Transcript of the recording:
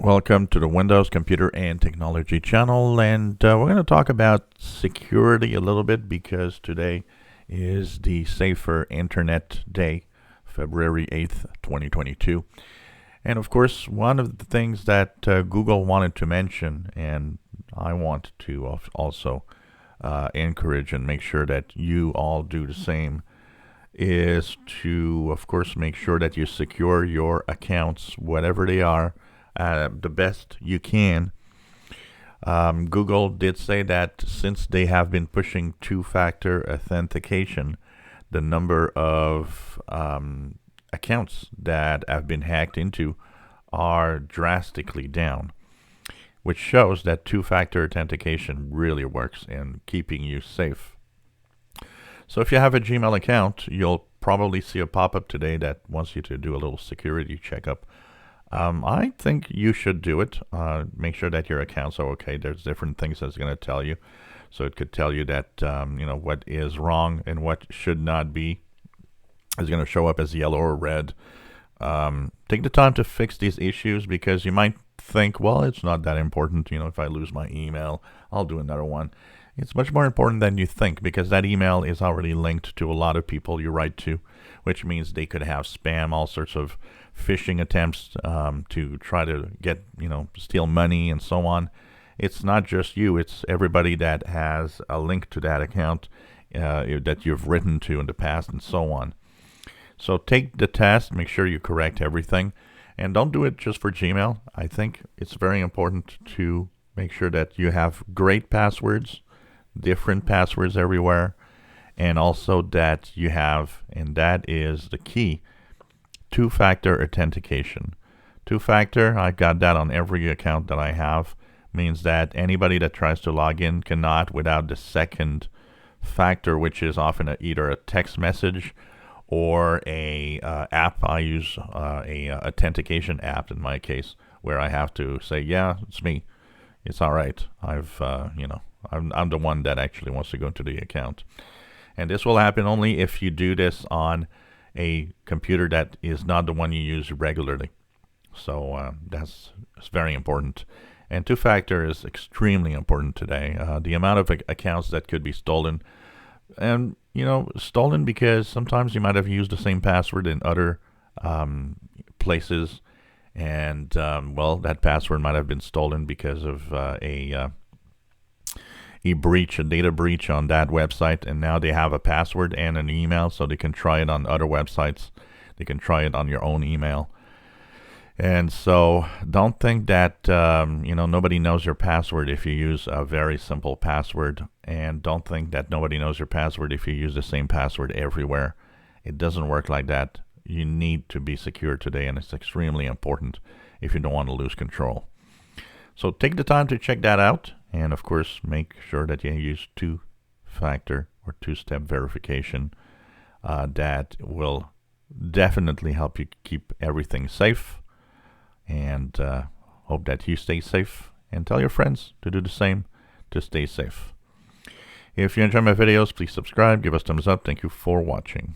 Welcome to the Windows Computer and Technology channel, and we're going to talk about security a little bit because today is the Safer Internet Day, February 8th, 2022. And of course, one of the things that Google wanted to mention, and I want to also encourage and make sure that you all do the same, is to, of course, make sure that you secure your accounts, whatever they are, the best you can. Google did say that since they have been pushing two-factor authentication, the number of accounts that have been hacked into are drastically down, which shows that two-factor authentication really works in keeping you safe. So if you have a Gmail account, you'll probably see a pop-up today that wants you to do a little security checkup. I think you should do it. Make sure that your accounts are okay. There's different things that's going to tell you. So it could tell you that what is wrong and what should not be is going to show up as yellow or red. Take the time to fix these issues because you might think, well, it's not that important. If I lose my email, I'll do another one. It's much more important than you think because that email is already linked to a lot of people you write to, which means they could have spam, all sorts of phishing attempts to try to get, steal money and so on. It's not just you, it's everybody that has a link to that account that you've written to in the past and so on. So take the test, make sure you correct everything, and don't do it just for Gmail. I think it's very important to make sure that you have great passwords, different passwords everywhere, and also that you have, and that is the key, two-factor authentication. Two-factor, I've got that on every account that I have, means that anybody that tries to log in cannot without the second factor, which is often either a text message or a app. I use a authentication app in my case, where I have to say, yeah, it's me. It's all right. I'm the one that actually wants to go into the account. And this will happen only if you do this on a computer that is not the one you use regularly. So that's very important. And two-factor is extremely important today. The amount of accounts that could be stolen, and stolen because sometimes you might have used the same password in other places, and that password might have been stolen because of a data breach on that website, and now they have a password and an email, so they can try it on other websites. They can try it on your own email. And so don't think that nobody knows your password if you use a very simple password, and don't think that nobody knows your password if you use the same password everywhere. It doesn't work like that. You need to be secure today, and it's extremely important if you don't want to lose control. So take the time to check that out. And of course, make sure that you use two-factor or two-step verification. That will definitely help you keep everything safe. And hope that you stay safe. And tell your friends to do the same to stay safe. If you enjoy my videos, please subscribe, give us thumbs up. Thank you for watching.